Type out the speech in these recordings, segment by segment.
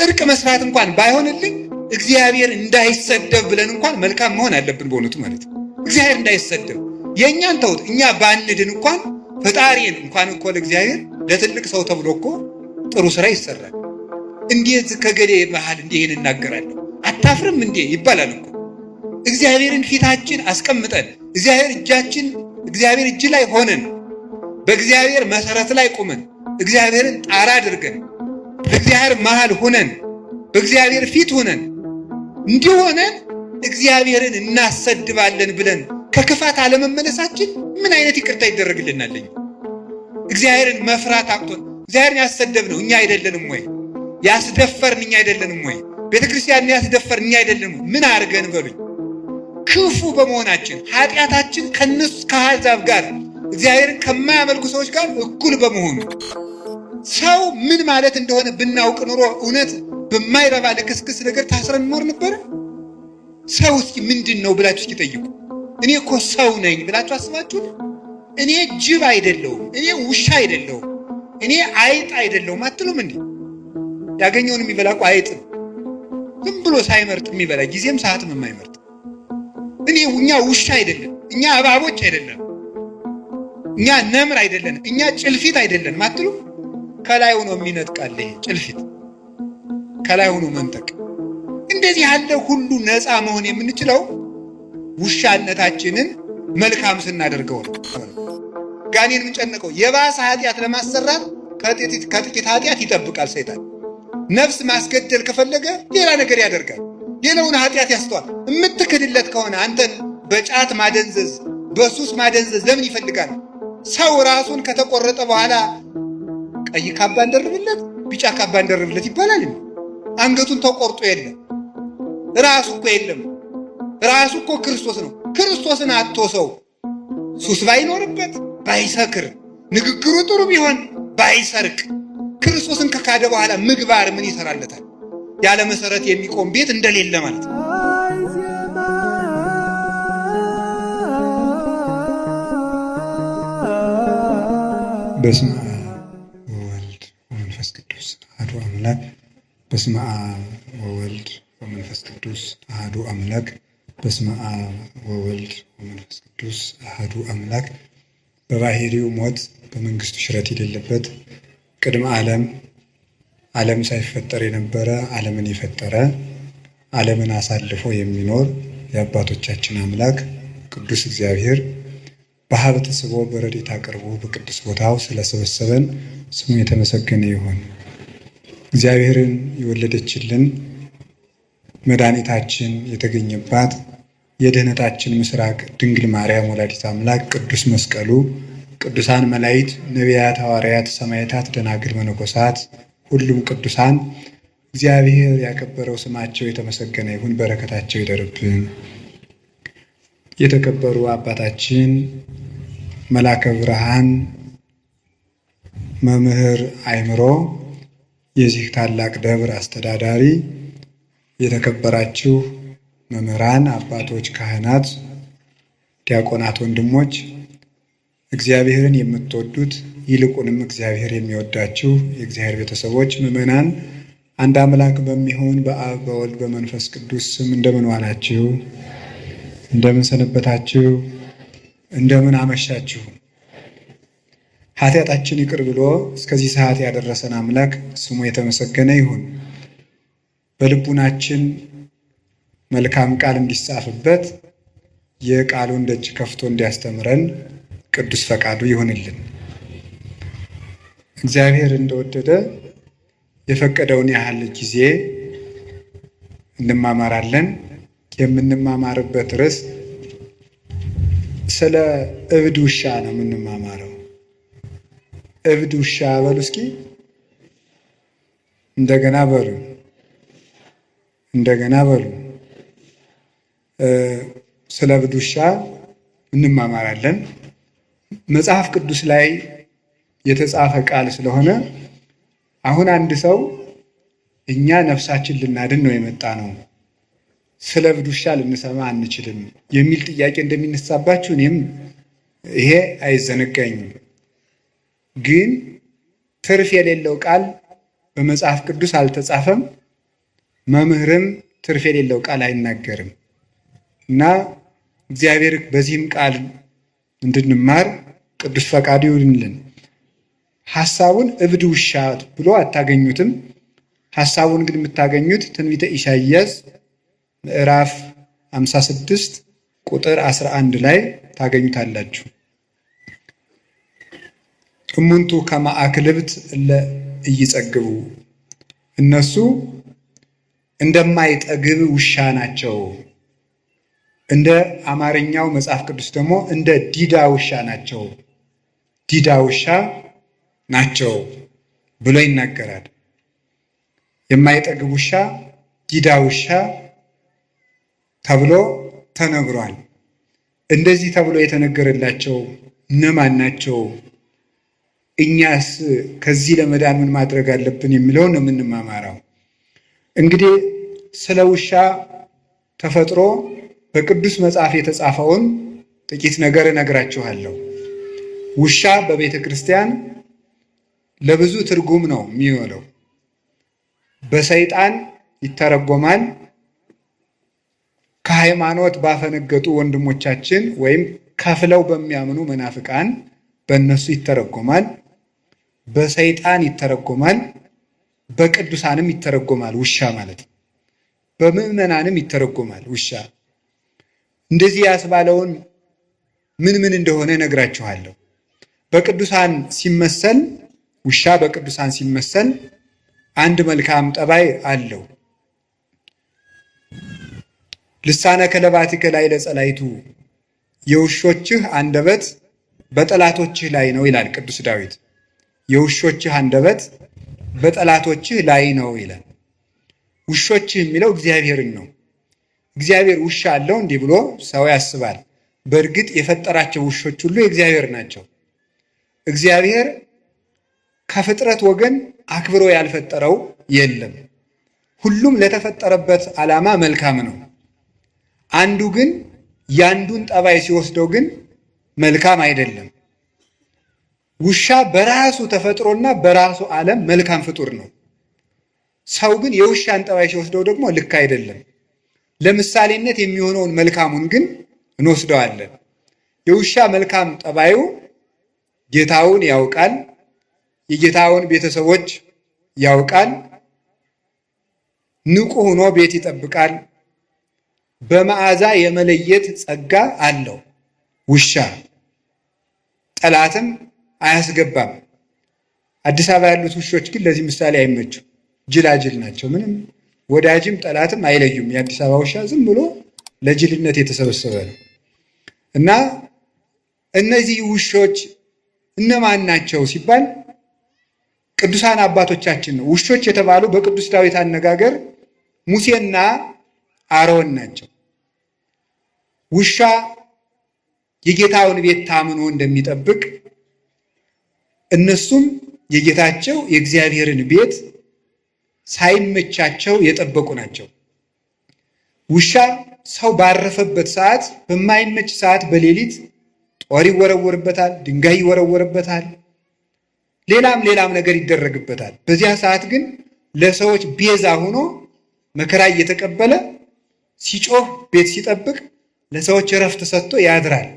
ጽድቅ መስራት እንኳን ባይሆንልኝ እግዚአብሔር እንዳይሰደብ ብለን እንኳን መልካም መሆን አለብን በእውነቱ ማለት ነው። እግዚአብሔር እንዳይሰደብ የእኛን ተውት፣ እኛ ባንድን እንኳን ፈጣሪን እንኳን እኮ ለእግዚአብሔር ለትልቅ ሰው ተብሎ እኮ ጥሩ ስራ ይሰራል። እንዴት ከገሌ መሃል እንዲህን እናገራለሁ አታፍርም እንዴ ይባላል እኮ። እግዚአብሔርን ፊታችን አስቀምጠን እግዚአብሔር እጅ ላይ ሆነን በእግዚአብሔር መሰረት ላይ ቁመን እግዚአብሔርን ጣራ አድርገን በእግዚአብሔር መሃል ሆነን በእግዚአብሔር ፊት ሆነን እንዲሆነን እግዚአብሔርን እናሰድባለን ብለን ከክፋት አለመመለሳችን ምን አይነት ይቅርታ ይደረግልናል? እግዚአብሔርን መፍራት አቅቶን እግዚአብሔርን ያሰደብነው እኛ አይደለንም ወይ? ያስደፈርን እኛ አይደለንም ወይ? ቤተክርስቲያንን ያስደፈርን እኛ አይደለንም? ምን አድርገን በሉኝ? ክፉ በመሆናችን ኃጢአታችን ከነሱ ከአሕዛብ ጋር እግዚአብሔርን ከማያመልኩ ሰዎች ጋር እኩል በመሆኑ ሰው ምን ማለት እንደሆነ ብናውቅ ኑሮ እውነት በማይረባ ለክስክስ ነገር ታስረን ኖር ነበር? ሰው እስኪ ምንድን ነው ብላችሁ እስኪ ጠይቁ። እኔ እኮ ሰው ነኝ ብላችሁ አስባችሁ? እኔ ጅብ አይደለሁም፣ እኔ ውሻ አይደለሁም፣ እኔ አይጥ አይደለሁም አትሉም እንዴ? ያገኘውን የሚበላ እኮ አይጥ ነው። ዝም ብሎ ሳይመርጥ የሚበላ ጊዜም ሰዓትም የማይመርጥ እኛ ውሻ አይደለም፣ እኛ እባቦች አይደለም፣ እኛ ነምር አይደለም፣ እኛ ጭልፊት አይደለም አትሉ? ከላይ ሆኖ የሚነጥቃል ይሄ ጭልፊት፣ ከላይ ሆኖ መንጠቅ። እንደዚህ ያለ ሁሉ ነፃ መሆን የምንችለው ውሻነታችንን መልካም ስናደርገው ነው። ጋኔን የምንጨነቀው የባሰ ኃጢአት ለማሰራት ከጥቂት ኃጢአት ይጠብቃል ሰይጣን። ነፍስ ማስገደል ከፈለገ ሌላ ነገር ያደርጋል፣ ሌላውን ኃጢአት ያስተዋል። የምትክድለት ከሆነ አንተን በጫት ማደንዘዝ በሱስ ማደንዘዝ ለምን ይፈልጋል? ሰው ራሱን ከተቆረጠ በኋላ ቀይ ካባ እንደርብለት ቢጫ ካባ እንደርብለት ይባላል። አንገቱን ተቆርጦ የለም ራሱ እኮ የለም። ራሱ እኮ ክርስቶስ ነው። ክርስቶስን አጥቶ ሰው ሱስ ባይኖርበት ባይሰክር ንግግሩ ጥሩ ቢሆን ባይሰርቅ ክርስቶስን ከካደ በኋላ ምግባር ምን ይሰራለታል? ያለ መሰረት የሚቆም ቤት እንደሌለ ማለት ነው። በስመ አብ ወወልድ ወመንፈስ ቅዱስ አሐዱ አምላክ። በስመ አብ ወወልድ ወመንፈስ ቅዱስ አሐዱ አምላክ። በስመ አብ ወወልድ ወመንፈስ ቅዱስ አሐዱ አምላክ። በባህሪው ሞት በመንግስቱ ሽረት የሌለበት ቅድመ ዓለም ሳይፈጠር የነበረ ዓለምን የፈጠረ ዓለምን አሳልፎ የሚኖር የአባቶቻችን አምላክ ቅዱስ እግዚአብሔር በሀብት ስቦ በረድኤት አቅርቦ በቅዱስ ቦታው ስለሰበሰበን ስሙ የተመሰገነ ይሁን። እግዚአብሔርን የወለደችልን መድኃኒታችን የተገኘባት የድኅነታችን ምስራቅ ድንግል ማርያም ወላዲተ አምላክ ቅዱስ መስቀሉ፣ ቅዱሳን መላእክት፣ ነቢያት፣ ሐዋርያት፣ ሰማዕታት፣ ደናግል፣ መነኮሳት ሁሉም ቅዱሳን እግዚአብሔር ያከበረው ስማቸው የተመሰገነ ይሁን። በረከታቸው ይደርብን። የተከበሩ አባታችን መላከ ብርሃን መምህር አእምሮ የዚህ ታላቅ ደብር አስተዳዳሪ፣ የተከበራችሁ መምህራን፣ አባቶች፣ ካህናት፣ ዲያቆናት፣ ወንድሞች፣ እግዚአብሔርን የምትወዱት ይልቁንም እግዚአብሔር የሚወዳችሁ የእግዚአብሔር ቤተሰቦች፣ ምዕመናን አንድ አምላክ በሚሆን በአብ በወልድ በመንፈስ ቅዱስ ስም እንደምን ዋላችሁ? እንደምን ሰነበታችሁ? እንደምን አመሻችሁ? ኃጢአታችን ይቅር ብሎ እስከዚህ ሰዓት ያደረሰን አምላክ ስሙ የተመሰገነ ይሁን። በልቡናችን መልካም ቃል እንዲጻፍበት የቃሉን ደጅ ከፍቶ እንዲያስተምረን ቅዱስ ፈቃዱ ይሁንልን። እግዚአብሔር እንደወደደ የፈቀደውን ያህል ጊዜ እንማማራለን። የምንማማርበት ርዕስ ስለ እብድ ውሻ ነው የምንማማረው። እብድ ውሻ በሉ እስኪ እንደገና በሉ። ስለ እብድ ውሻ እንማማራለን። መጽሐፍ ቅዱስ ላይ የተጻፈ ቃል ስለሆነ አሁን አንድ ሰው እኛ ነፍሳችን ልናድን ነው የመጣ ነው፣ ስለ እብድ ውሻ ልንሰማ አንችልም የሚል ጥያቄ እንደሚነሳባችሁ እኔም ይሄ አይዘነጋኝም። ግን ትርፍ የሌለው ቃል በመጽሐፍ ቅዱስ አልተጻፈም፣ መምህርም ትርፍ የሌለው ቃል አይናገርም እና እግዚአብሔር በዚህም ቃል እንድንማር ቅዱስ ፈቃዱ ይሁንልን። ሐሳቡን እብድ ውሻ ብሎ አታገኙትም። ሐሳቡን ግን የምታገኙት ትንቢተ ኢሳይያስ ምዕራፍ 56 ቁጥር 11 ላይ ታገኙታላችሁ። እሙንቱ ከመ አክልብት እለ ኢይጸግቡ፣ እነሱ እንደማይጠግብ ውሻ ናቸው። እንደ አማርኛው መጽሐፍ ቅዱስ ደግሞ እንደ ዲዳ ውሻ ናቸው፣ ዲዳ ውሻ ናቸው ብሎ ይናገራል። የማይጠግብ ውሻ፣ ዲዳ ውሻ ተብሎ ተነግሯል። እንደዚህ ተብሎ የተነገረላቸው እነማን ናቸው? እኛስ ከዚህ ለመዳን ምን ማድረግ አለብን የሚለውን ነው የምንማማረው። እንግዲህ ስለ ውሻ ተፈጥሮ በቅዱስ መጽሐፍ የተጻፈውን ጥቂት ነገር እነግራችኋለሁ። ውሻ በቤተ ክርስቲያን ለብዙ ትርጉም ነው የሚውለው። በሰይጣን ይተረጎማል። ከሃይማኖት ባፈነገጡ ወንድሞቻችን ወይም ከፍለው በሚያምኑ መናፍቃን በእነሱ ይተረጎማል። በሰይጣን ይተረጎማል። በቅዱሳንም ይተረጎማል ውሻ ማለት ነው። በምዕመናንም ይተረጎማል ውሻ። እንደዚህ ያስባለውን ምን እንደሆነ እነግራችኋለሁ። በቅዱሳን ሲመሰል ውሻ በቅዱሳን ሲመሰል አንድ መልካም ጠባይ አለው። ልሳነ ከለባቲከ ላዕለ ጸላይቱ፣ የውሾችህ አንደበት በጠላቶችህ ላይ ነው ይላል ቅዱስ ዳዊት። የውሾችህ አንደበት በጠላቶችህ ላይ ነው ይላል። ውሾችህ የሚለው እግዚአብሔርን ነው። እግዚአብሔር ውሻ አለው እንዲህ ብሎ ሰው ያስባል። በእርግጥ የፈጠራቸው ውሾች ሁሉ የእግዚአብሔር ናቸው። እግዚአብሔር ከፍጥረት ወገን አክብሮ ያልፈጠረው የለም። ሁሉም ለተፈጠረበት ዓላማ መልካም ነው። አንዱ ግን ያንዱን ጠባይ ሲወስደው ግን መልካም አይደለም። ውሻ በራሱ ተፈጥሮና በራሱ ዓለም መልካም ፍጡር ነው። ሰው ግን የውሻን ጠባይ ሲወስደው ደግሞ ልክ አይደለም። ለምሳሌነት የሚሆነውን መልካሙን ግን እንወስደዋለን። የውሻ መልካም ጠባዩ ጌታውን ያውቃል፣ የጌታውን ቤተሰቦች ያውቃል፣ ንቁ ሆኖ ቤት ይጠብቃል፣ በመዓዛ የመለየት ጸጋ አለው። ውሻ ጠላትም አያስገባም። አዲስ አበባ ያሉት ውሾች ግን ለዚህ ምሳሌ አይመቹም። ጅላጅል ናቸው። ምንም ወዳጅም ጠላትም አይለዩም። የአዲስ አበባ ውሻ ዝም ብሎ ለጅልነት የተሰበሰበ ነው እና እነዚህ ውሾች እነማን ናቸው ሲባል ቅዱሳን አባቶቻችን ነው። ውሾች የተባሉ በቅዱስ ዳዊት አነጋገር ሙሴና አሮን ናቸው። ውሻ የጌታውን ቤት ታምኖ እንደሚጠብቅ እነሱም የጌታቸው የእግዚአብሔርን ቤት ሳይመቻቸው የጠበቁ ናቸው። ውሻ ሰው ባረፈበት ሰዓት፣ በማይመች ሰዓት በሌሊት ጦር ይወረወርበታል፣ ድንጋይ ይወረወርበታል፣ ሌላም ነገር ይደረግበታል። በዚያ ሰዓት ግን ለሰዎች ቤዛ ሆኖ መከራ እየተቀበለ ሲጮህ ቤት ሲጠብቅ ለሰዎች እረፍት ሰጥቶ ያድራል።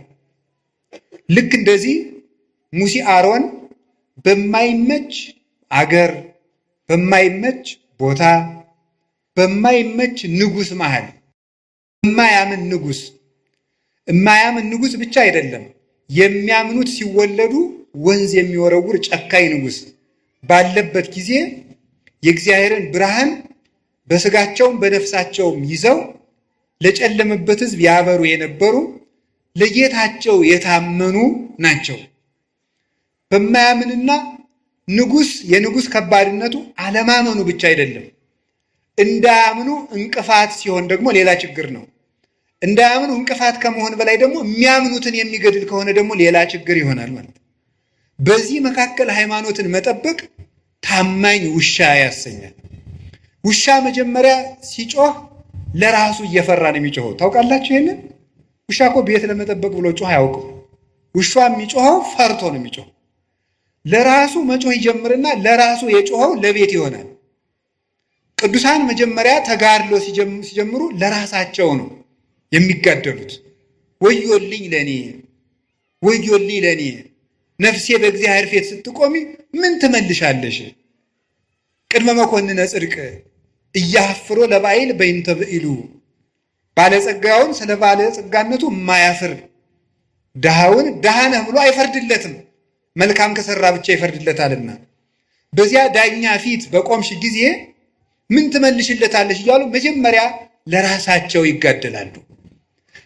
ልክ እንደዚህ ሙሴ አሮን በማይመች አገር፣ በማይመች ቦታ፣ በማይመች ንጉሥ መሃል የማያምን ንጉሥ ብቻ አይደለም፣ የሚያምኑት ሲወለዱ ወንዝ የሚወረውር ጨካኝ ንጉሥ ባለበት ጊዜ የእግዚአብሔርን ብርሃን በስጋቸውም በነፍሳቸውም ይዘው ለጨለመበት ሕዝብ ያበሩ የነበሩ ለጌታቸው የታመኑ ናቸው። በማያምንና ንጉሥ የንጉሥ ከባድነቱ አለማመኑ ብቻ አይደለም፣ እንዳያምኑ እንቅፋት ሲሆን ደግሞ ሌላ ችግር ነው። እንዳያምኑ እንቅፋት ከመሆን በላይ ደግሞ የሚያምኑትን የሚገድል ከሆነ ደግሞ ሌላ ችግር ይሆናል ማለት ነው። በዚህ መካከል ሃይማኖትን መጠበቅ ታማኝ ውሻ ያሰኛል። ውሻ መጀመሪያ ሲጮህ ለራሱ እየፈራ ነው የሚጮኸው። ታውቃላችሁ ይሄንን? ውሻ እኮ ቤት ለመጠበቅ ብሎ ጮህ አያውቅም። ውሻ የሚጮኸው ፈርቶ ነው የሚጮኸው። ለራሱ መጮህ ይጀምርና ለራሱ የጮኸው ለቤት ይሆናል። ቅዱሳን መጀመሪያ ተጋድሎ ሲጀምሩ ለራሳቸው ነው የሚጋደሉት። ወዮልኝ ለኔ ወዮልኝ ለኔ ነፍሴ በእግዚአብሔር ፊት ስትቆሚ ምን ትመልሻለሽ? ቅድመ መኮንነ ጽድቅ እያፍሮ ለባይል በይንተ ብኢሉ ባለጸጋውን ስለ ባለጸጋነቱ የማያፍር ድሃውን ድሃ ነህ ብሎ አይፈርድለትም፣ መልካም ከሰራ ብቻ ይፈርድለታልና። በዚያ ዳኛ ፊት በቆምሽ ጊዜ ምን ትመልሽለታለሽ እያሉ መጀመሪያ ለራሳቸው ይጋደላሉ።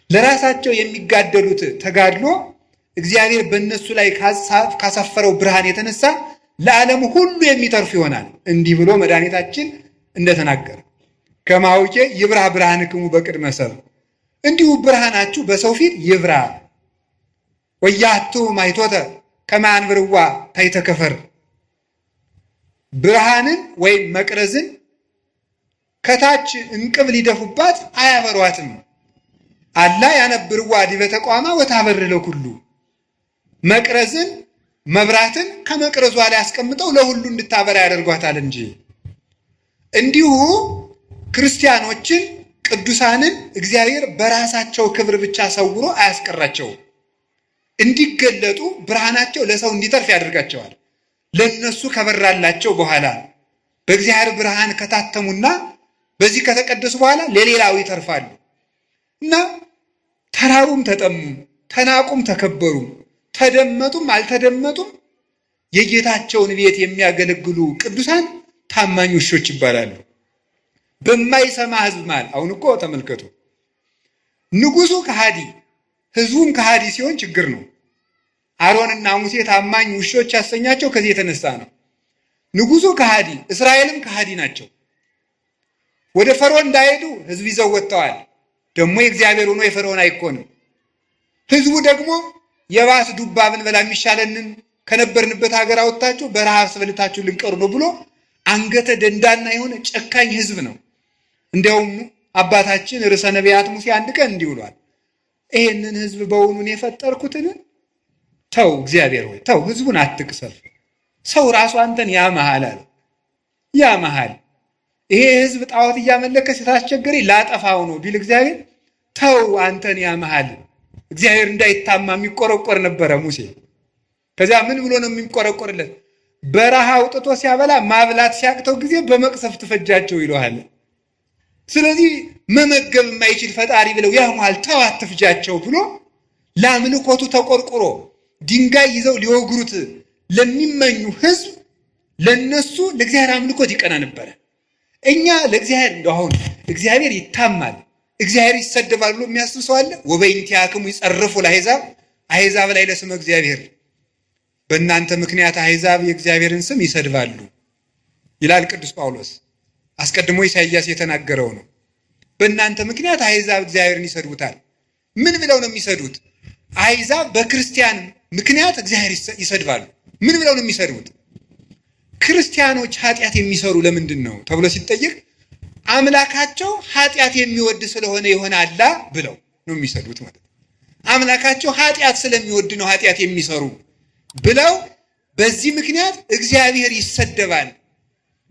ለራሳቸው የሚጋደሉት ተጋድሎ እግዚአብሔር በእነሱ ላይ ካሳፈረው ብርሃን የተነሳ ለዓለም ሁሉ የሚተርፍ ይሆናል። እንዲህ ብሎ መድኃኒታችን እንደተናገረ ከማውቄ ይብራ ብርሃንክሙ በቅድመ ሰብእ፣ እንዲሁ ብርሃናችሁ በሰው ፊት ይብራ። ወያቱ ማይቶተ ከመ አንብርዋ ታሕተ ከፈር፣ ብርሃንን ወይም መቅረዝን ከታች እንቅብ ሊደፉባት አያበሯትም። አላ ያነብርዋ ዲበ ተቋማ ወታበር ለኩሉ፣ መቅረዝን መብራትን ከመቅረዟ ላይ አስቀምጠው ለሁሉ እንድታበራ ያደርጓታል እንጂ። እንዲሁ ክርስቲያኖችን ቅዱሳንን እግዚአብሔር በራሳቸው ክብር ብቻ ሰውሮ አያስቀራቸውም። እንዲገለጡ ብርሃናቸው ለሰው እንዲተርፍ ያደርጋቸዋል። ለነሱ ከበራላቸው በኋላ በእግዚአብሔር ብርሃን ከታተሙና በዚህ ከተቀደሱ በኋላ ለሌላው ይተርፋሉ እና ተራቡም ተጠሙም፣ ተናቁም ተከበሩም፣ ተደመጡም አልተደመጡም የጌታቸውን ቤት የሚያገለግሉ ቅዱሳን ታማኝ ውሾች ይባላሉ። በማይሰማ ሕዝብ መሃል አሁን እኮ ተመልከቱ፣ ንጉሱ ከሃዲ ሕዝቡም ከሃዲ ሲሆን ችግር ነው። አሮንና ሙሴ ታማኝ ውሾች ያሰኛቸው ከዚህ የተነሳ ነው። ንጉሱ ከሃዲ፣ እስራኤልም ከሃዲ ናቸው። ወደ ፈርዖን እንዳይሄዱ ሕዝብ ይዘው ወጥተዋል። ደግሞ የእግዚአብሔር ሆኖ የፈርዖን አይኮንም። ሕዝቡ ደግሞ የባስ ዱባ ብንበላ የሚሻለንን ከነበርንበት ሀገር አወጣችሁ በረሃብ ስበልታችሁ ልንቀሩ ነው ብሎ አንገተ ደንዳና የሆነ ጨካኝ ሕዝብ ነው። እንዲያውም አባታችን ርዕሰ ነቢያት ሙሴ አንድ ቀን እንዲህ ብሏል፣ ይሄንን ሕዝብ በውኑን የፈጠርኩትን ተው፣ እግዚአብሔር ሆይ ተው፣ ሕዝቡን አትቅሰፍ። ሰው ራሱ አንተን ያመሃል አለ። ያመሃል ይሄ ሕዝብ ጣዖት እያመለከ ስታስቸገረኝ ላጠፋው ነው ቢል እግዚአብሔር ተው፣ አንተን ያመሃል። እግዚአብሔር እንዳይታማ የሚቆረቆር ነበረ ሙሴ። ከዚያ ምን ብሎ ነው የሚቆረቆርለት? በረሃ አውጥቶ ሲያበላ ማብላት ሲያቅተው ጊዜ በመቅሰፍት ፈጃቸው ይለዋል። ስለዚህ መመገብ የማይችል ፈጣሪ ብለው ያሟል፣ ተው አትፍጃቸው ብሎ ለአምልኮቱ ተቆርቆሮ ድንጋይ ይዘው ሊወግሩት ለሚመኙ ሕዝብ ለነሱ ለእግዚአብሔር አምልኮት ይቀና ነበረ። እኛ ለእግዚአብሔር እንደሆነ እግዚአብሔር ይታማል፣ እግዚአብሔር ይሰደባል ብሎ የሚያስብ ሰው አለ? ወበእንቲአክሙ ይጸርፉ ለአሕዛብ፣ አሕዛብ ላይ ለስመ እግዚአብሔር፣ በእናንተ ምክንያት አሕዛብ የእግዚአብሔርን ስም ይሰድባሉ ይላል ቅዱስ ጳውሎስ። አስቀድሞ ኢሳይያስ የተናገረው ነው። በእናንተ ምክንያት አሕዛብ እግዚአብሔርን ይሰድቡታል። ምን ብለው ነው የሚሰዱት? አሕዛብ በክርስቲያን ምክንያት እግዚአብሔር ይሰድባሉ። ምን ብለው ነው የሚሰድቡት? ክርስቲያኖች ኃጢአት የሚሰሩ ለምንድን ነው ተብሎ ሲጠየቅ አምላካቸው ኃጢአት የሚወድ ስለሆነ ይሆናላ ብለው ነው የሚሰዱት ማለት ነው። አምላካቸው ኃጢአት ስለሚወድ ነው ኃጢአት የሚሰሩ ብለው በዚህ ምክንያት እግዚአብሔር ይሰደባል፣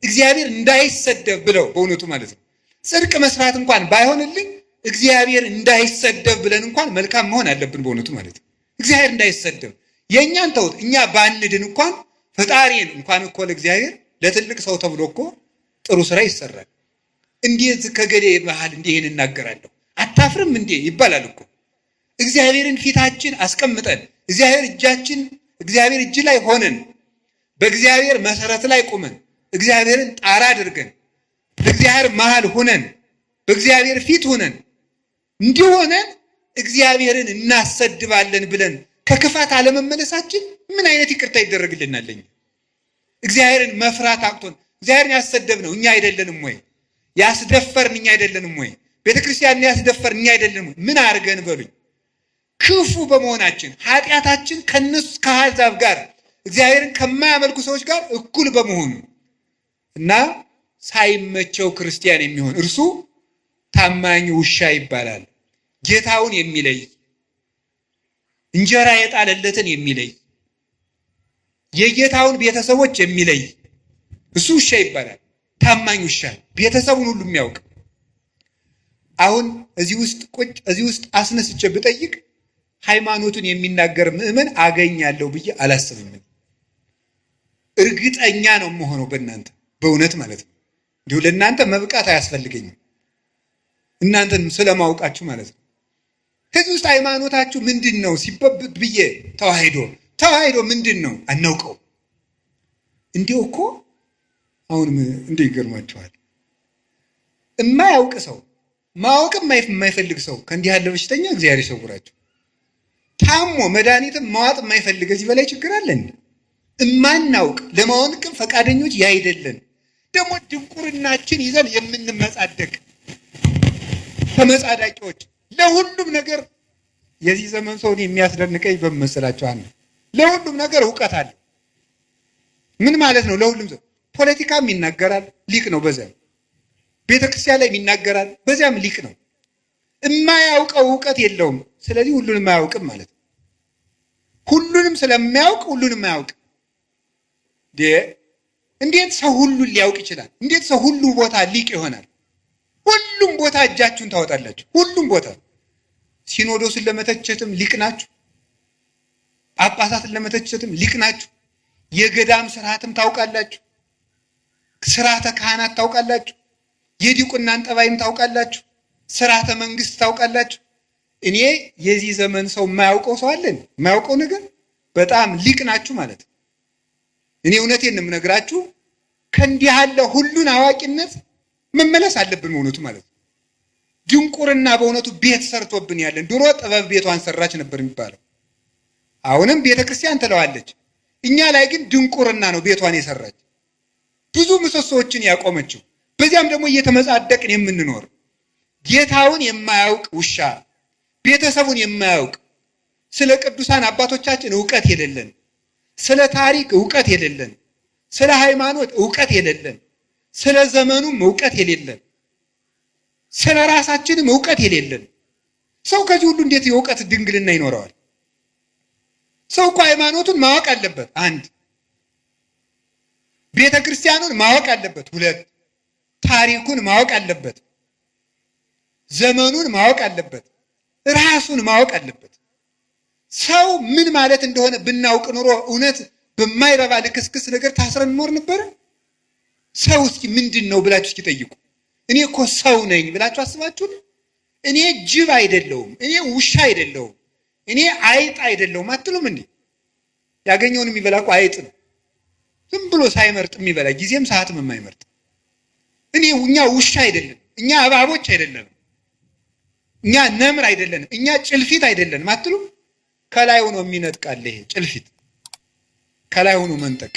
እግዚአብሔር እንዳይሰደብ ብለው በእውነቱ ማለት ነው። ጽድቅ መስራት እንኳን ባይሆንልን እግዚአብሔር እንዳይሰደብ ብለን እንኳን መልካም መሆን አለብን በእውነቱ ማለት ነው። እግዚአብሔር እንዳይሰደብ የእኛን ተውት፣ እኛ ባንድን እንኳን ፈጣሪን እንኳን እኮ ለእግዚአብሔር ለትልቅ ሰው ተብሎ እኮ ጥሩ ስራ ይሰራል። እንዴት ከገሌ መሃል እንዲህ ይህን እናገራለሁ አታፍርም እንዴ ይባላል እኮ። እግዚአብሔርን ፊታችን አስቀምጠን እግዚአብሔር እጅ ላይ ሆነን በእግዚአብሔር መሰረት ላይ ቁመን እግዚአብሔርን ጣራ አድርገን በእግዚአብሔር መሃል ሆነን በእግዚአብሔር ፊት ሆነን እንዲሆነን እግዚአብሔርን እናሰድባለን ብለን ከክፋት አለመመለሳችን ምን አይነት ይቅርታ ይደረግልናል? እግዚአብሔርን መፍራት አቅቶን እግዚአብሔርን ያሰደብነው እኛ አይደለንም ወይ? ያስደፈርን እኛ አይደለንም ወይ? ቤተክርስቲያንን ያስደፈርን እኛ አይደለንም ወይ? ምን አድርገን በሉኝ? ክፉ በመሆናችን ኃጢአታችን ከነሱ ከአሕዛብ ጋር እግዚአብሔርን ከማያመልኩ ሰዎች ጋር እኩል በመሆኑ እና ሳይመቸው ክርስቲያን የሚሆን እርሱ ታማኝ ውሻ ይባላል። ጌታውን የሚለይ እንጀራ የጣለለትን የሚለይ የጌታውን ቤተሰቦች የሚለይ እሱ ውሻ ይባላል። ታማኝ ውሻ ቤተሰቡን ሁሉ የሚያውቅ። አሁን እዚህ ውስጥ አስነስቼ ብጠይቅ ሃይማኖቱን የሚናገር ምዕመን አገኛለሁ ብዬ አላስብም። እርግጠኛ ነው የምሆነው በእናንተ በእውነት ማለት ነው። እንዲሁ ለእናንተ መብቃት አያስፈልገኝም፣ እናንተን ስለማውቃችሁ ማለት ነው። ከዚህ ውስጥ ሃይማኖታችሁ ምንድን ነው ሲበብት ብዬ ተዋሂዶ ምንድን ነው አናውቀው። እንዲሁ እኮ አሁንም እንዲህ ይገርማችኋል። የማያውቅ ሰው ማወቅም የማይፈልግ ሰው ከእንዲህ ያለ በሽተኛ እግዚአብሔር ይሰውራቸው። ታሞ መድኃኒትም ማዋጥ የማይፈልግ እዚህ በላይ ችግር አለን። እማናውቅ ለማወቅም ፈቃደኞች ያይደለን ደግሞ ድንቁርናችን ይዘን የምንመጻደቅ ተመጻዳቂዎች ለሁሉም ነገር። የዚህ ዘመን ሰውን የሚያስደንቀኝ በመሰላችሁ አንዱ ለሁሉም ነገር እውቀት አለ። ምን ማለት ነው? ለሁሉም ሰው ፖለቲካም ይናገራል፣ ሊቅ ነው። በዚያም ቤተክርስቲያን ላይ ይናገራል፣ በዚያም ሊቅ ነው። የማያውቀው እውቀት የለውም። ስለዚህ ሁሉንም አያውቅም ማለት ነው። ሁሉንም ስለማያውቅ ሁሉንም አያውቅ። እንዴት ሰው ሁሉን ሊያውቅ ይችላል? እንዴት ሰው ሁሉ ቦታ ሊቅ ይሆናል? ሁሉም ቦታ እጃችሁን ታወጣላችሁ። ሁሉም ቦታ ሲኖዶስን ለመተቸትም ሊቅ ናችሁ። ጳጳሳትን ለመተቸትም ሊቅ ናችሁ። የገዳም ስርዓትም ታውቃላችሁ። ስርዓተ ካህናት ታውቃላችሁ። የዲቁናን ጠባይም ታውቃላችሁ። ስርዓተ መንግስት ታውቃላችሁ። እኔ የዚህ ዘመን ሰው የማያውቀው ሰው አለን? የማያውቀው ነገር በጣም ሊቅ ናችሁ ማለት ነው። እኔ እውነቴን ነው የምነግራችሁ። ከእንዲህ ያለ ሁሉን አዋቂነት መመለስ አለብን በእውነቱ ማለት ነው። ድንቁርና በእውነቱ ቤት ሰርቶብን ያለን። ድሮ ጥበብ ቤቷን ሰራች ነበር የሚባለው። አሁንም ቤተ ክርስቲያን ትለዋለች። እኛ ላይ ግን ድንቁርና ነው ቤቷን የሰራች፣ ብዙ ምሰሶዎችን ያቆመችው። በዚያም ደግሞ እየተመጻደቅን የምንኖር ጌታውን የማያውቅ ውሻ፣ ቤተሰቡን የማያውቅ፣ ስለ ቅዱሳን አባቶቻችን እውቀት የሌለን፣ ስለ ታሪክ እውቀት የሌለን፣ ስለ ሃይማኖት እውቀት የሌለን፣ ስለ ዘመኑም እውቀት የሌለን፣ ስለ ራሳችንም እውቀት የሌለን ሰው ከዚህ ሁሉ እንዴት የእውቀት ድንግልና ይኖረዋል? ሰው እኮ ሃይማኖቱን ማወቅ አለበት። አንድ ቤተ ክርስቲያኑን ማወቅ አለበት። ሁለት ታሪኩን ማወቅ አለበት። ዘመኑን ማወቅ አለበት። ራሱን ማወቅ አለበት። ሰው ምን ማለት እንደሆነ ብናውቅ ኑሮ እውነት በማይረባ ልክስክስ ነገር ታስረን እንኖር ነበረ? ሰው እስኪ ምንድን ነው ብላችሁ እስኪ ጠይቁ። እኔ እኮ ሰው ነኝ ብላችሁ አስባችሁ? እኔ ጅብ አይደለሁም፣ እኔ ውሻ አይደለሁም፣ እኔ አይጥ አይደለሁም አትሉም እንዴ? ያገኘውን የሚበላ እኮ አይጥ ነው። ዝም ብሎ ሳይመርጥ የሚበላ ጊዜም ሰዓትም የማይመርጥ። እኛ ውሻ አይደለም፣ እኛ እባቦች አይደለም፣ እኛ ነምር አይደለንም፣ እኛ ጭልፊት አይደለንም አትሉም? ከላይ ሆኖ የሚነጥቃል ይሄ ጭልፊት፣ ከላይ ሆኖ መንጠቅ።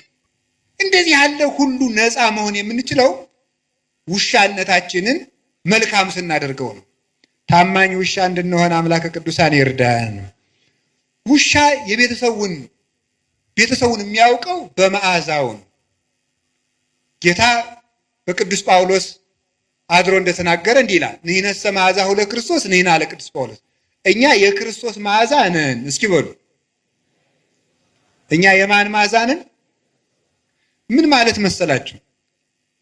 እንደዚህ ያለ ሁሉ ነፃ መሆን የምንችለው ውሻነታችንን መልካም ስናደርገው ነው። ታማኝ ውሻ እንድንሆን አምላከ ቅዱሳን ይርዳን። ውሻ ቤተሰቡን የሚያውቀው በመዓዛው ነው። ጌታ በቅዱስ ጳውሎስ አድሮ እንደተናገረ እንዲህ ይላል፣ ንሕነሰ መዓዛሁ ለክርስቶስ ንሕነ አለ ቅዱስ ጳውሎስ። እኛ የክርስቶስ መዓዛ ነን። እስኪ በሉ እኛ የማን መዓዛ ነን? ምን ማለት መሰላችሁ?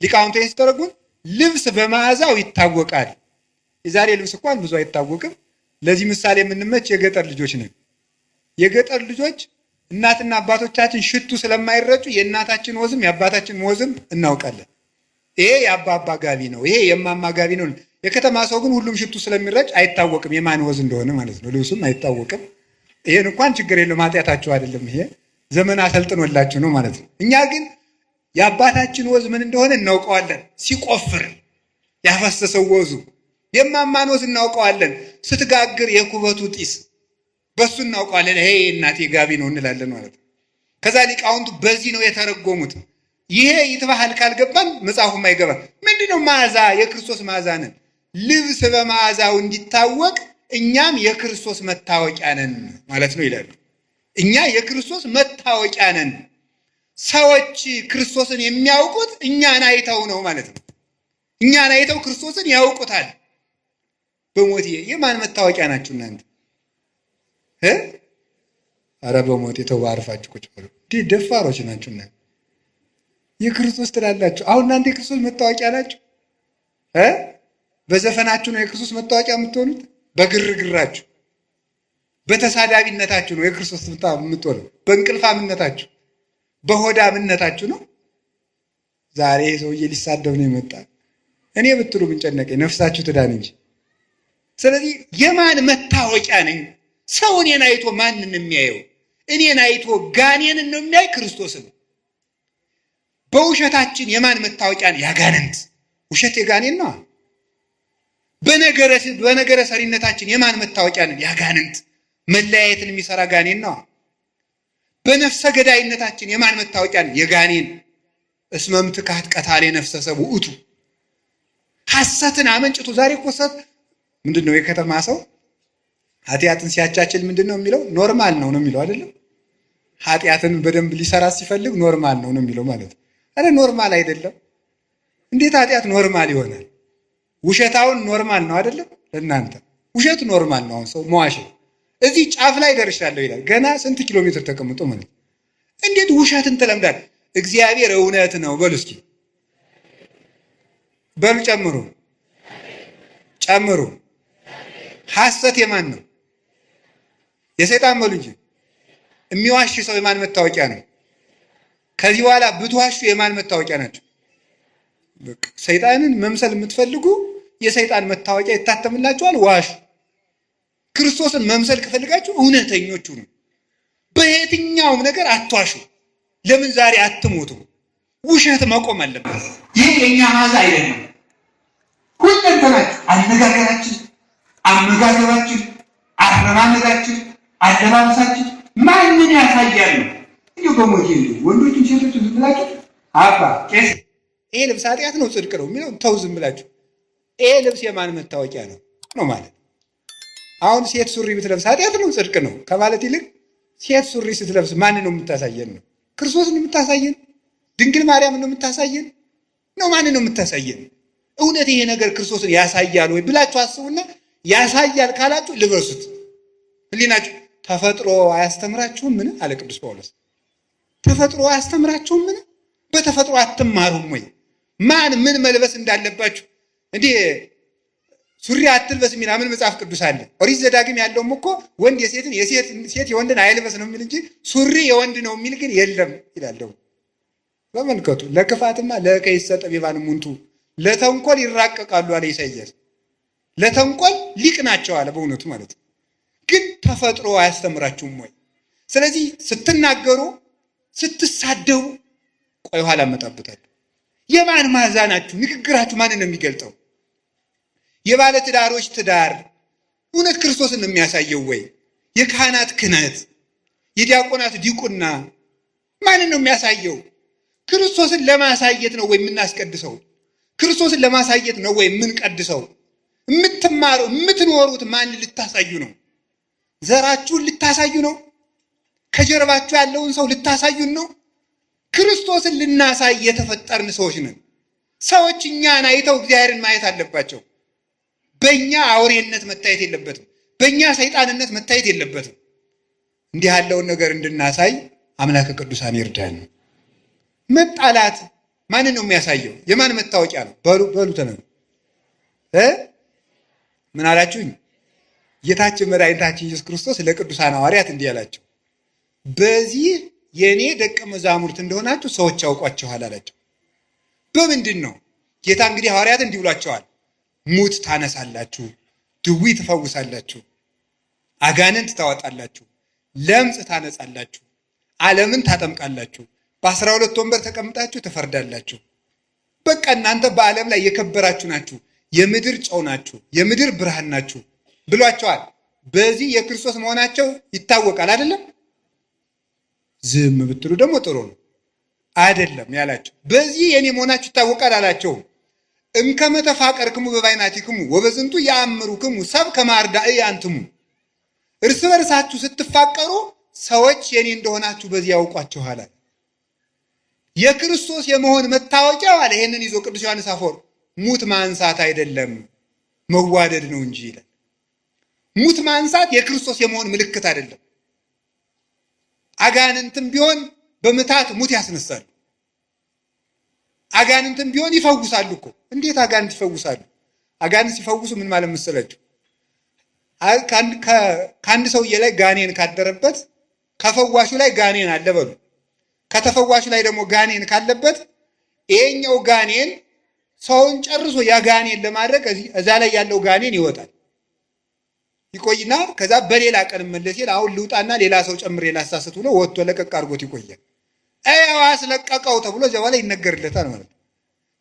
ሊቃውንቱ ሲተረጉም ልብስ በመዓዛው ይታወቃል። የዛሬ ልብስ እንኳን ብዙ አይታወቅም። ለዚህ ምሳሌ የምንመች የገጠር ልጆች ነን። የገጠር ልጆች እናትና አባቶቻችን ሽቱ ስለማይረጩ የእናታችን ወዝም የአባታችን ወዝም እናውቃለን። ይሄ የአባባ ጋቢ ነው፣ ይሄ የማማ ጋቢ ነው። የከተማ ሰው ግን ሁሉም ሽቱ ስለሚረጭ አይታወቅም የማን ወዝ እንደሆነ ማለት ነው። ልብሱም አይታወቅም። ይሄን እንኳን ችግር የለውም፣ ኃጢአታችሁ አይደለም። ይሄ ዘመን አሰልጥኖላችሁ ነው ማለት ነው። እኛ ግን የአባታችን ወዝ ምን እንደሆነ እናውቀዋለን። ሲቆፍር ያፈሰሰው ወዙ የማማን ወዝ እናውቀዋለን። ስትጋግር የኩበቱ ጢስ በሱ እናውቀዋለን። ይሄ እናቴ ጋቢ ነው እንላለን ማለት ነው። ከዛ ሊቃውንቱ በዚህ ነው የተረጎሙት። ይሄ ይትባህል ካልገባን መጽሐፉም አይገባም። ምንድነው መዓዛ? የክርስቶስ መዓዛ ነን። ልብስ በመዓዛው እንዲታወቅ እኛም የክርስቶስ መታወቂያ ነን ማለት ነው ይላሉ። እኛ የክርስቶስ መታወቂያ ነን። ሰዎች ክርስቶስን የሚያውቁት እኛን አይተው ነው ማለት ነው። እኛን አይተው ክርስቶስን ያውቁታል። በሞቴ የማን መታወቂያ ናችሁ እናንተ? ኧረ በሞቴ ተው፣ አርፋችሁ ቁጭ በሉ። ደፋሮች ናችሁ እናንተ። የክርስቶስ ትላላችሁ። አሁን እናንተ የክርስቶስ መታወቂያ ናችሁ። በዘፈናችሁ ነው የክርስቶስ መታወቂያ የምትሆኑት። በግርግራችሁ በተሳዳቢነታችሁ ነው የክርስቶስ የምትሆኑ። በእንቅልፋምነታችሁ በሆዳምነታችሁ ነው። ዛሬ ሰውዬ ሊሳደብ ነው የመጣ። እኔ ብትሉ ምን ጨነቀኝ? ነፍሳችሁ ትዳን እንጂ። ስለዚህ የማን መታወቂያ ነኝ? ሰው እኔን አይቶ ማንን የሚያየው? እኔን አይቶ ጋኔንን ነው የሚያይ? ክርስቶስን። በውሸታችን የማን መታወቂያ ነው? ያጋንንት። ውሸት የጋኔን ነው። በነገረ ሰሪነታችን የማን መታወቂያ ነው? ያጋንንት። መለያየትን የሚሰራ ጋኔን ነው። በነፍሰ ገዳይነታችን የማን መታወቂያ ነው? የጋኔን። እስመ እምትካት ቀታሌ ነፍሰ ሰብእ ውእቱ። ሐሰትን አመንጭቶ ዛሬ እኮ ሰት ምንድን ነው? የከተማ ሰው ኃጢአትን ሲያቻችል ምንድን ነው የሚለው? ኖርማል ነው የሚለው አይደለም። ኃጢአትን በደንብ ሊሰራ ሲፈልግ ኖርማል ነው የሚለው ማለት ነው። አረ ኖርማል አይደለም። እንዴት ኃጢአት ኖርማል ይሆናል? ውሸታውን ኖርማል ነው አይደለም? ለእናንተ ውሸት ኖርማል ነው። አሁን ሰው መዋሸ እዚህ ጫፍ ላይ ደርሻለሁ ይላል። ገና ስንት ኪሎ ሜትር ተቀምጦ ማለት ነው። እንዴት ውሸትን ትለምዳል? እግዚአብሔር እውነት ነው በሉ እስኪ በሉ። ጨምሩ። ሐሰት የማን ነው? የሰይጣን በሉ እንጂ። የሚዋሽ ሰው የማን መታወቂያ ነው? ከዚህ በኋላ ብትዋሹ የማን መታወቂያ ናቸው? ሰይጣንን መምሰል የምትፈልጉ የሰይጣን መታወቂያ ይታተምላችኋል። ዋሹ። ክርስቶስን መምሰል ከፈልጋችሁ እውነተኞቹ ነው። በየትኛውም ነገር አትዋሹ። ለምን ዛሬ አትሞቱ? ውሸት መቆም አለበት። ይህ የኛ ማዛ አይደለም። ሁለንተናችን፣ አነጋገራችን፣ አመጋገባችን፣ አረማመዳችን፣ አለባበሳችን ማንን ያሳያል? እንዲሁ በሞት ወንዶችን ሴቶችን ዝም ብላችሁ አባ ቄስ ይሄ ልብስ ኃጢአት ነው ጽድቅ ነው የሚለው ተው ዝም ብላችሁ። ይሄ ልብስ የማን መታወቂያ ነው ነው ማለት። አሁን ሴት ሱሪ ብትለብስ ኃጢአት ነው ጽድቅ ነው ከማለት ይልቅ ሴት ሱሪ ስትለብስ ማን ነው የምታሳየን? ነው ክርስቶስን የምታሳየን? ድንግል ማርያምን ነው የምታሳየን? ነው ማንን ነው የምታሳየን? እውነት ይሄ ነገር ክርስቶስን ያሳያል ወይ ብላችሁ አስቡና ያሳያል ካላችሁ ልበሱት። ህሊናችሁ ተፈጥሮ አያስተምራችሁም? ምን አለ ቅዱስ ጳውሎስ? ተፈጥሮ አያስተምራችሁም? ምን በተፈጥሮ አትማሩም ወይ? ማን ምን መልበስ እንዳለባችሁ እንዴ ሱሪ አትልበስ የሚል ምን መጽሐፍ ቅዱስ አለ? ኦሪት ዘዳግም ያለውም እኮ ወንድ የሴትን ሴት የወንድን አይልበስ ነው የሚል እንጂ ሱሪ የወንድ ነው የሚል ግን የለም ይላል። በመልከቱ ለክፋትማ ለከይሰ ጠቢባን ሙንቱ ለተንኮል ይራቀቃሉ አለ ኢሳይያስ። ለተንኮል ሊቅ ናቸው አለ በእውነቱ ማለት ነው። ግን ተፈጥሮ አያስተምራችሁም ወይ? ስለዚህ ስትናገሩ ስትሳደቡ ቆይ ኋላ መጣበታል። የማን ማዛ ናችሁ? ንግግራችሁ ማንን ነው የሚገልጠው? የባለ ትዳሮች ትዳር እውነት ክርስቶስን ነው የሚያሳየው ወይ? የካህናት ክህነት፣ የዲያቆናት ዲቁና ማንን ነው የሚያሳየው? ክርስቶስን ለማሳየት ነው ወይ የምናስቀድሰው? ክርስቶስን ለማሳየት ነው ወይ የምንቀድሰው? የምትማሩ የምትኖሩት ማን ልታሳዩ ነው? ዘራችሁን ልታሳዩ ነው? ከጀርባችሁ ያለውን ሰው ልታሳዩን ነው? ክርስቶስን ልናሳይ የተፈጠርን ሰዎች ነን። ሰዎች እኛን አይተው እግዚአብሔርን ማየት አለባቸው። በእኛ አውሬነት መታየት የለበትም። በእኛ ሰይጣንነት መታየት የለበትም። እንዲህ ያለውን ነገር እንድናሳይ አምላከ ቅዱሳን ይርዳን። መጣላት ማንን ነው የሚያሳየው? የማን መታወቂያ ነው? በሉ ተነሱ። ምን አላችሁኝ? ጌታችን መድኃኒታችን ኢየሱስ ክርስቶስ ለቅዱሳን ሐዋርያት እንዲህ አላቸው፣ በዚህ የእኔ ደቀ መዛሙርት እንደሆናችሁ ሰዎች ያውቋችኋል አላቸው። በምንድን ነው? ጌታ እንግዲህ ሐዋርያት እንዲህ ብሏቸዋል፣ ሙት ታነሳላችሁ፣ ድዊ ትፈውሳላችሁ፣ አጋንንት ታወጣላችሁ፣ ለምጽ ታነጻላችሁ፣ ዓለምን ታጠምቃላችሁ፣ በ12 ወንበር ተቀምጣችሁ ትፈርዳላችሁ። በቃ እናንተ በዓለም ላይ የከበራችሁ ናችሁ፣ የምድር ጨው ናችሁ፣ የምድር ብርሃን ናችሁ ብሏቸዋል። በዚህ የክርስቶስ መሆናቸው ይታወቃል አይደለም? ዝም ብትሉ ደግሞ ጥሩ ነው። አይደለም ያላቸው በዚህ የኔ መሆናችሁ ይታወቃል አላቸውም። እምከመ ተፋቀርክሙ በባይናቲክሙ ወበዝንቱ ያአምሩክሙ ሰብ ከመ አርዳኢ አንትሙ። እርስ በርሳችሁ ስትፋቀሩ ሰዎች የኔ እንደሆናችሁ በዚህ ያውቋችኋል። የክርስቶስ የመሆን መታወቂያው አለ። ይሄንን ይዞ ቅዱስ ዮሐንስ አፈወርቅ ሙት ማንሳት አይደለም መዋደድ ነው እንጂ ይላል። ሙት ማንሳት የክርስቶስ የመሆን ምልክት አይደለም። አጋንንትም ቢሆን በምታት ሙት ያስነሳሉ። አጋንንትም ቢሆን ይፈውሳሉ እኮ። እንዴት አጋንንት ይፈውሳሉ? አጋንንት ሲፈውሱ ምን ማለት መሰላችሁ? ከአንድ ሰውዬ ላይ ጋኔን ካደረበት ከፈዋሹ ላይ ጋኔን አለ በሉ። ከተፈዋሹ ላይ ደግሞ ጋኔን ካለበት ይሄኛው ጋኔን ሰውን ጨርሶ ያ ጋኔን ለማድረግ እዛ ላይ ያለው ጋኔን ይወጣል። ይቆይና ከዛ በሌላ ቀን መለስ ይል አሁን ልውጣና ሌላ ሰው ጨምሬ ላሳስት ብሎ ወጥቶ ለቀቅ አድርጎት ይቆያል። አይዋስ ለቀቀው ተብሎ እዚያ በኋላ ይነገርለታል ማለት ነው።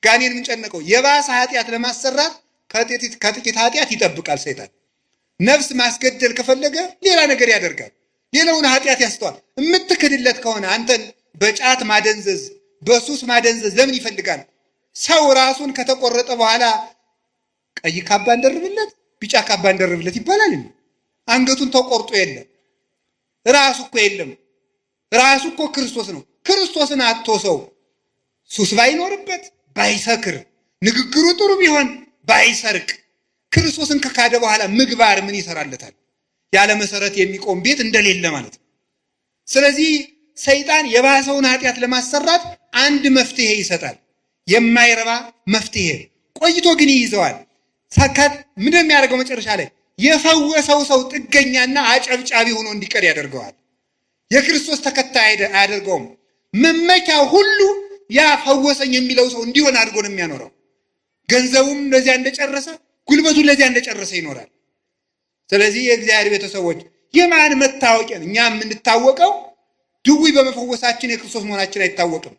ጋኔን ምን ጨነቀው? የባሰ ኃጢአት ለማሰራት ከጥቂት ኃጢአት ይጠብቃል ሰይጣን። ነፍስ ማስገደል ከፈለገ ሌላ ነገር ያደርጋል። ሌላውን ኃጢአት ያስተዋል። የምትክድለት ከሆነ አንተን በጫት ማደንዘዝ፣ በሱስ ማደንዘዝ ለምን ይፈልጋል? ሰው ራሱን ከተቆረጠ በኋላ ቀይ ካባ እንደርብለት፣ ቢጫ ካባ እንደርብለት ይባላል። አንገቱን ተቆርጦ የለም ራሱ እኮ የለም። ራሱ እኮ ክርስቶስ ነው። ክርስቶስን አጥቶ ሰው ሱስ ባይኖርበት፣ ባይሰክር፣ ንግግሩ ጥሩ ቢሆን፣ ባይሰርቅ፣ ክርስቶስን ከካደ በኋላ ምግባር ምን ይሰራለታል? ያለ መሰረት የሚቆም ቤት እንደሌለ ማለት ነው። ስለዚህ ሰይጣን የባሰውን ኃጢአት ለማሰራት አንድ መፍትሄ ይሰጣል። የማይረባ መፍትሄ ቆይቶ ግን ይይዘዋል። ሰከት ምንድን የሚያደርገው መጨረሻ ላይ የፈወሰው ሰው ጥገኛና አጨብጫቢ ሆኖ እንዲቀር ያደርገዋል። የክርስቶስ ተከታይ አያደርገውም። መመኪያው ሁሉ ያ ፈወሰኝ የሚለው ሰው እንዲሆን አድርጎ ነው የሚያኖረው። ገንዘቡም ለዚያ እንደጨረሰ፣ ጉልበቱን ለዚያ እንደጨረሰ ይኖራል። ስለዚህ የእግዚአብሔር ቤተሰቦች የማን መታወቂያ? እኛ የምንታወቀው ድውይ በመፈወሳችን የክርስቶስ መሆናችን አይታወቅም።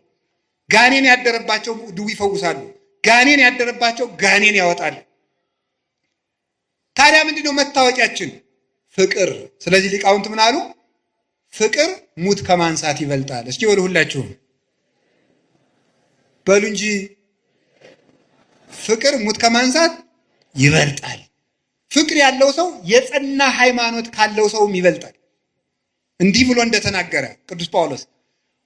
ጋኔን ያደረባቸው ድውይ ይፈውሳሉ። ጋኔን ያደረባቸው ጋኔን ያወጣሉ። ታዲያ ምንድነው መታወቂያችን? ፍቅር። ስለዚህ ሊቃውንት ምን አሉ? ፍቅር ሙት ከማንሳት ይበልጣል። እስኪ ወደ ሁላችሁም በሉ እንጂ ፍቅር ሙት ከማንሳት ይበልጣል። ፍቅር ያለው ሰው የጸና ሃይማኖት ካለው ሰውም ይበልጣል። እንዲህ ብሎ እንደተናገረ ቅዱስ ጳውሎስ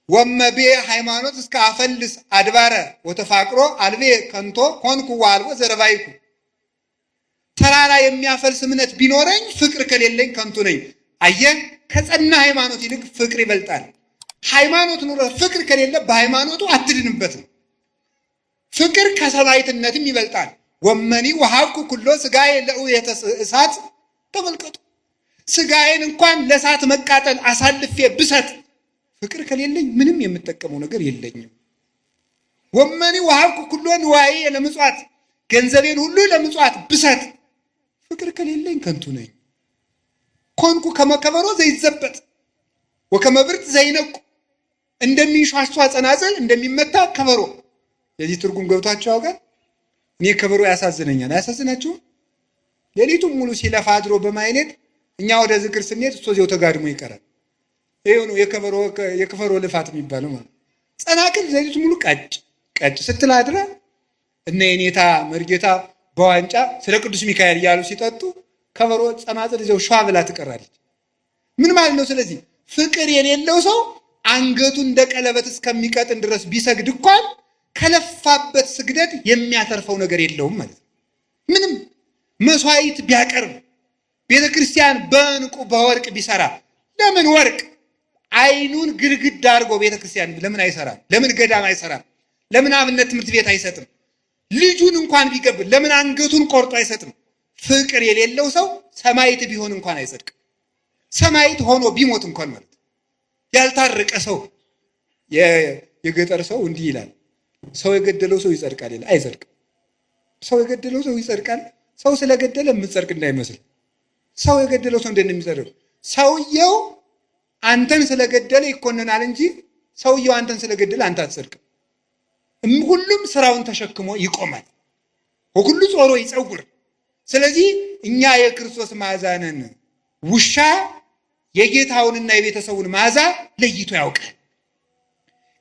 ወመቤ ሃይማኖት እስከ አፈልስ አድባረ ወተፋቅሮ አልቤ ከንቶ ኮንኩ ዋልቦ ዘረባይኩ። ተራራ የሚያፈልስ እምነት ቢኖረኝ ፍቅር ከሌለኝ ከንቱ ነኝ። አየህ፣ ከጸና ሃይማኖት ይልቅ ፍቅር ይበልጣል። ሃይማኖት ኑሮ ፍቅር ከሌለ በሃይማኖቱ አትድንበትም። ፍቅር ከሰማዕትነትም ይበልጣል። ወመኒ ወሀብኩ ኩሎ ስጋዬ ለእውየተ እሳት። ተመልከቱ፣ ስጋዬን እንኳን ለእሳት መቃጠል አሳልፌ ብሰጥ ፍቅር ከሌለኝ ምንም የምጠቀመው ነገር የለኝም። ወመኒ ወሀብኩ ኩሎ ንዋዬ ለምጽዋት፣ ገንዘቤን ሁሉ ለምጽዋት ብሰጥ ፍቅር ከሌለኝ ከንቱ ነኝ። ኮንኩ ከመከበሮ ዘይዘበት ወከመ ብርት ዘይነቁ። እንደሚንሿሿ ጸናጽል እንደሚመታ ከበሮ። የዚህ ትርጉም ገብቷቸው ያውቃል? እኔ ከበሮ ያሳዝነኛል። አያሳዝናችሁም? ሌሊቱን ሙሉ ሲለፋ አድሮ በማይሌት እኛ ወደ ዝክር ስንሄድ እሱ እዚያው ተጋድሞ ይቀራል። ይሄው ነው የከበሮ ልፋት የሚባለው ማለት። ጸናጽል ሌሊቱን ሙሉ ቀጭ ስትል አድራ እነ የኔታ መርጌታ በዋንጫ ስለ ቅዱስ ሚካኤል እያሉ ሲጠጡ ከበሮ ጸናጽል እዚያው ሸዋ ብላ ትቀራለች። ምን ማለት ነው? ስለዚህ ፍቅር የሌለው ሰው አንገቱ እንደ ቀለበት እስከሚቀጥን ድረስ ቢሰግድ እንኳን ከለፋበት ስግደት የሚያተርፈው ነገር የለውም ማለት ነው። ምንም መስዋዕት ቢያቀርብ ቤተ ክርስቲያን በዕንቁ በወርቅ ቢሰራ፣ ለምን ወርቅ አይኑን ግድግዳ አድርጎ ቤተ ክርስቲያን ለምን አይሰራም? ለምን ገዳም አይሰራም? ለምን አብነት ትምህርት ቤት አይሰጥም? ልጁን እንኳን ቢገብር ለምን አንገቱን ቆርጦ አይሰጥም? ፍቅር የሌለው ሰው ሰማዕት ቢሆን እንኳን አይጸድቅም። ሰማዕት ሆኖ ቢሞት እንኳን ማለት ያልታረቀ ሰው የገጠር ሰው እንዲህ ይላል፣ ሰው የገደለው ሰው ይጸድቃል ይላል። አይጸድቅም። ሰው የገደለው ሰው ይጸድቃል። ሰው ስለገደለ የምትጸድቅ እንዳይመስል። ሰው የገደለው ሰው እንደሚጸድቅ ሰውየው አንተን ስለገደለ ይኮነናል እንጂ ሰውየው አንተን ስለገደለ አንተ አትጸድቅም። ሁሉም ስራውን ተሸክሞ ይቆማል። ወኩሉ ጾሮ ይጸውር። ስለዚህ እኛ የክርስቶስ መዓዛ ነን። ውሻ የጌታውንና የቤተሰቡን መዓዛ ለይቶ ያውቃል።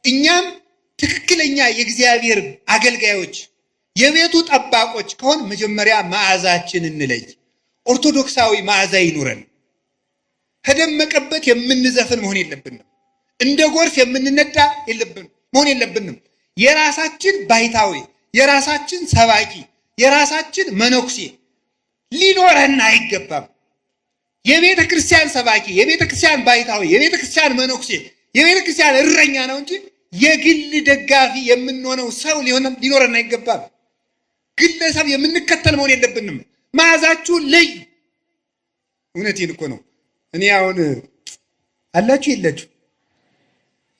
እኛም ትክክለኛ የእግዚአብሔር አገልጋዮች የቤቱ ጠባቆች ከሆን መጀመሪያ መዓዛችን እንለይ። ኦርቶዶክሳዊ መዓዛ ይኑረን። ከደመቀበት የምንዘፍን መሆን የለብንም። እንደ ጎርፍ የምንነዳ መሆን የለብንም። የራሳችን ባይታዊ፣ የራሳችን ሰባኪ፣ የራሳችን መነኩሴ ሊኖረን አይገባም። የቤተ ክርስቲያን ሰባኪ፣ የቤተ ክርስቲያን ባይታዊ፣ የቤተ ክርስቲያን መነኩሴ፣ የቤተ ክርስቲያን እረኛ ነው እንጂ የግል ደጋፊ የምንሆነው ሰው ሊኖረን አይገባም። ግለሰብ የምንከተል መሆን የለብንም። መዓዛችሁን ለዩ። እውነቴን እኮ ነው። እኔ አሁን አላችሁ የላችሁ?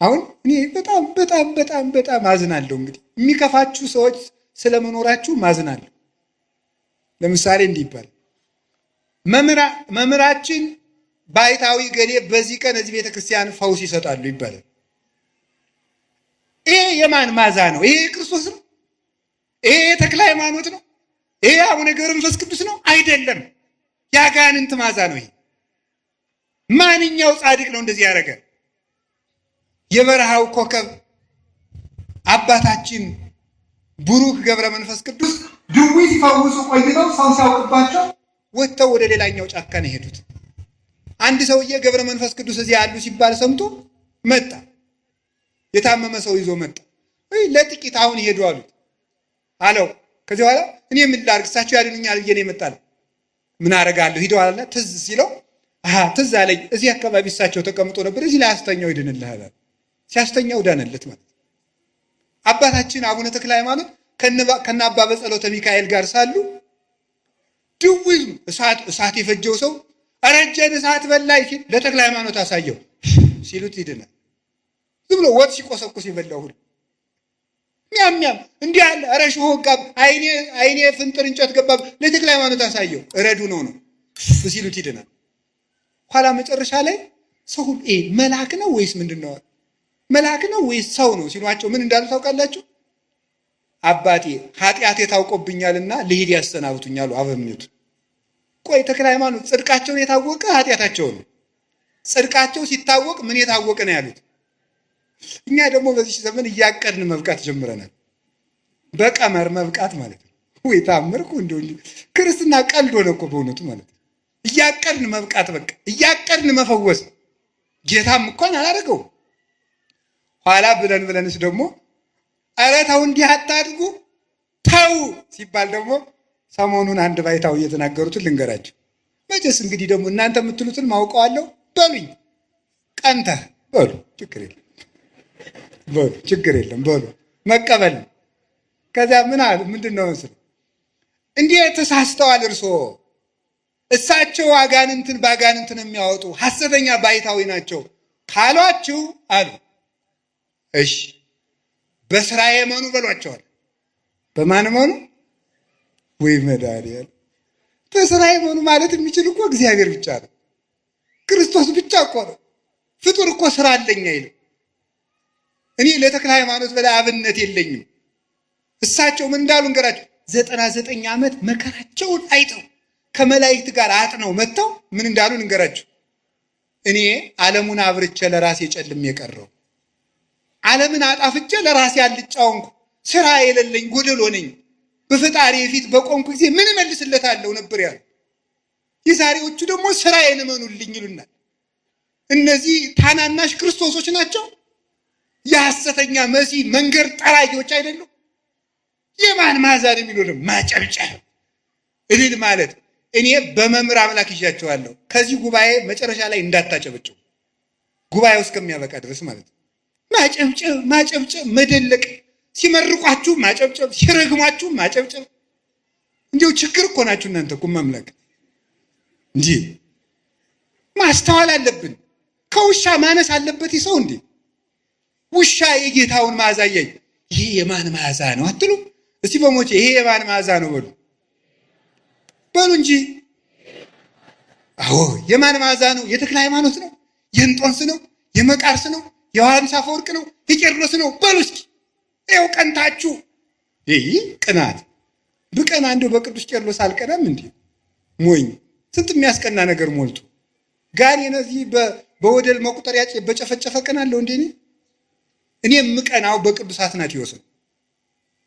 አሁን እኔ በጣም በጣም በጣም በጣም አዝናለሁ። እንግዲህ የሚከፋችሁ ሰዎች ስለመኖራችሁ ማዝናለሁ። ለምሳሌ እንዲህ ይባላል፣ መምህራችን ባይታዊ ገሌ በዚህ ቀን እዚህ ቤተክርስቲያን ፈውስ ይሰጣሉ ይባላል። ይሄ የማን መዓዛ ነው? ይሄ ክርስቶስ ነው? ይሄ ተክለ ሃይማኖት ነው? ይሄ አቡነ ገብረ መንፈስ ቅዱስ ነው? አይደለም። የአጋንንት መዓዛ ነው። ይሄ ማንኛው ጻድቅ ነው እንደዚህ ያደረገ? የበረሃው ኮከብ አባታችን ቡሩክ ገብረ መንፈስ ቅዱስ ድዊ ሲፈውሱ ቆይተው ሰው ሲያውቅባቸው ወጥተው ወደ ሌላኛው ጫካ ነው የሄዱት። አንድ ሰውዬ ገብረ መንፈስ ቅዱስ እዚህ ያሉ ሲባል ሰምቶ መጣ። የታመመ ሰው ይዞ መጣ። ለጥቂት አሁን ይሄዱ አሉት አለው። ከዚህ በኋላ እኔ ምን ላድርግ እሳቸው ያድኑኛል ብዬ ነው የመጣለው። ምን አደርጋለሁ? ሂደው አለ። ትዝ ሲለው ትዝ አለኝ፣ እዚህ አካባቢ እሳቸው ተቀምጦ ነበር፣ እዚህ ላይ አስተኛው ይድንልሃል አለ። ሲያስተኛው ዳነለት ማለት። አባታችን አቡነ ተክለ ሃይማኖት ከነ አባ በጸሎተ ሚካኤል ጋር ሳሉ ድውይ እሳት የፈጀው ሰው አረጀን እሳት በላይ ሲል ለተክለ ሃይማኖት አሳየው ሲሉት ይድናል። ዝም ብሎ ወጥ ሲቆሰቁስ ይበላው ሁሉ ሚያም እንዲህ አለ። ኧረ ሾህ ጋብ አይኔ ፍንጥር እንጨት ገባ ለተክለ ሃይማኖት አሳየው እረዱ ነው ሲሉት ይድናል። ኋላ መጨረሻ ላይ ሰው መልአክ ነው ወይስ ምንድነው? መልአክ ነው ወይስ ሰው ነው ሲሏቸው ምን እንዳሉ ታውቃላችሁ? አባቴ ኃጢአቴ ታውቆብኛልና ልሂድ ያሰናብቱኛሉ አበምኔቱ። ቆይ ተክለ ሃይማኖት ጽድቃቸውን የታወቀ ኃጢአታቸው ነው። ጽድቃቸው ሲታወቅ ምን የታወቀ ነው ያሉት? እኛ ደግሞ በዚህ ዘመን እያቀድን መብቃት ጀምረናል። በቀመር መብቃት ማለት ነው። ወይ ታምርኩ እንደው ክርስትና ቀልድ ሆነ እኮ በእውነቱ ማለት ነው። እያቀድን መብቃት በቃ እያቀድን መፈወስ። ጌታም እንኳን አላደረገው። ኋላ ብለንስ ደግሞ ኧረ ተው እንዲህ አታድርጉ ተው ሲባል ደግሞ ሰሞኑን አንድ ባይታው እየተናገሩትን ልንገራቸው። መቼስ እንግዲህ ደግሞ እናንተ የምትሉትን ማውቀዋለሁ በሉኝ። ቀንተህ በሉ ችግር የለም በሉ መቀበል። ከዚያ ምን አሉ? ምንድን ነው መስል እንዲህ ተሳስተዋል እርስዎ። እሳቸው አጋንንትን በአጋንንትን የሚያወጡ ሐሰተኛ ባይታዊ ናቸው ካሏችሁ አሉ። እሺ በስራ የመኑ በሏቸዋል። በማን መኑ? ወይ መድኃኒዓለም። በስራ የመኑ ማለት የሚችል እኮ እግዚአብሔር ብቻ ነው። ክርስቶስ ብቻ እኮ ነው። ፍጡር እኮ ስራ አለኝ አይልም። እኔ ለተክለ ሃይማኖት በላይ አብነት የለኝም። እሳቸው ምን እንዳሉ እንገራቸው። 99 ዓመት መከራቸውን አይተው ከመላእክት ጋር አጥነው መጥተው ምን እንዳሉ እንገራቸው። እኔ ዓለሙን አብርቼ ለራሴ ጨልም የቀረው ዓለምን አጣፍቼ ለራሴ አልጫውንኩ ስራ የሌለኝ ጎደሎ ነኝ። በፈጣሪ ፊት በቆምኩ ጊዜ ምን መልስለታለሁ ነበር ያሉ። የዛሬዎቹ ደግሞ ስራዬን እመኑልኝ ይሉናል። እነዚህ ታናናሽ ክርስቶሶች ናቸው። የሐሰተኛ መሲህ መንገድ ጠራጊዎች አይደሉም። የማን ማዛር የሚሉንም ማጨብጨብ እልል ማለት። እኔ በመምህር አምላክ ይዣቸዋለሁ። ከዚህ ጉባኤ መጨረሻ ላይ እንዳታጨበጭቡ፣ ጉባኤው እስከሚያበቃ ድረስ ማለት ነው። ማጨብጨብ መደለቅ፣ ሲመርቋችሁ ማጨብጨብ፣ ሲረግሟችሁ ማጨብጨብ። እንዲሁ ችግር እኮ ናችሁ እናንተ እኮ ማምላክ። እንጂ ማስተዋል አለብን። ከውሻ ማነስ አለበት ሰው እንዴ? ውሻ የጌታውን መዓዛ ያይ። ይሄ የማን መዓዛ ነው አትሉ? እስቲ በሞቼ ይሄ የማን መዓዛ ነው በሉ እንጂ። አዎ የማን መዓዛ ነው? የተክለ ሃይማኖት ነው? የእንጦንስ ነው? የመቃርስ ነው? የዮሐንስ አፈወርቅ ነው? የቄርሎስ ነው? በሉ እስኪ ይኸው ቀንታችሁ። ይህ ቅናት ብቀና እንደው በቅዱስ ቄርሎስ አልቀናም እንዴ? ሞኝ ስንት የሚያስቀና ነገር ሞልቶ ጋር የነዚህ በወደል መቁጠሪያ በጨፈጨፈ ቀናለሁ እንዴ? እኔ የምቀናው በቅዱስ አትናቴዎስ ነው።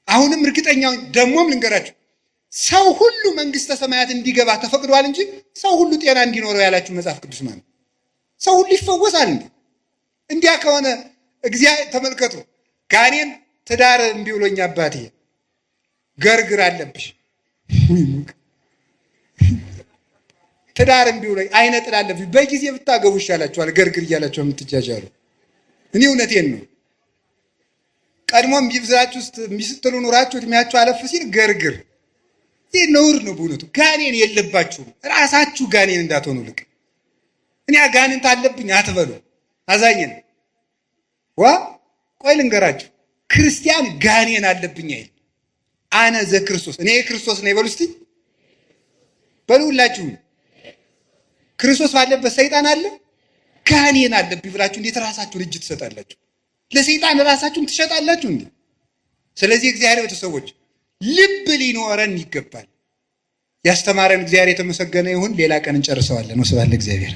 አሁንም እርግጠኛው ደግሞም ልንገራችሁ፣ ሰው ሁሉ መንግስተ ሰማያት እንዲገባ ተፈቅዷል እንጂ ሰው ሁሉ ጤና እንዲኖረው ያላችሁ መጽሐፍ ቅዱስ ማለት ሰው ሁሉ ይፈወሳል እንዴ? እንዲያ ከሆነ እግዚአብሔር ተመልከቱ። ጋኔን ትዳር እምቢ ብሎኝ አባቴ ገርግር አለብሽ ትዳር እምቢ ብሎኝ አይነ ጥላ አለብሽ በጊዜ ብታገቡ ይሻላችኋል ገርግር እያላችሁ የምትጃጃሉ። እኔ እውነቴን ነው። ቀድሞም ቢብዛችሁ ውስጥ ሚስትሉ ኑራችሁ እድሜያችሁ አለፍ ሲል ገርግር ይህ ነውር ነው። በእውነቱ ጋኔን የለባችሁም። ራሳችሁ ጋኔን እንዳትሆኑ ልቅ እኔ ጋኔን አለብኝ አትበሉ። አዛኝን ቆይ ልንገራችሁ፣ ክርስቲያን ጋኔን አለብኝ አይል። አነ ዘክርስቶስ እኔ ክርስቶስ ነኝ በሉ እስቲ በሉላችሁ። ክርስቶስ ባለበት ሰይጣን አለ? ጋኔን አለብኝ ብላችሁ እንዴት ራሳችሁን እጅ ትሰጣላችሁ? ለሰይጣን ራሳችሁን ትሸጣላችሁ እንዴ? ስለዚህ እግዚአብሔር ቤተሰቦች ልብ ሊኖረን ይገባል። ያስተማረን እግዚአብሔር የተመሰገነ ይሁን። ሌላ ቀን እንጨርሰዋለን። ወስብሐት ለእግዚአብሔር።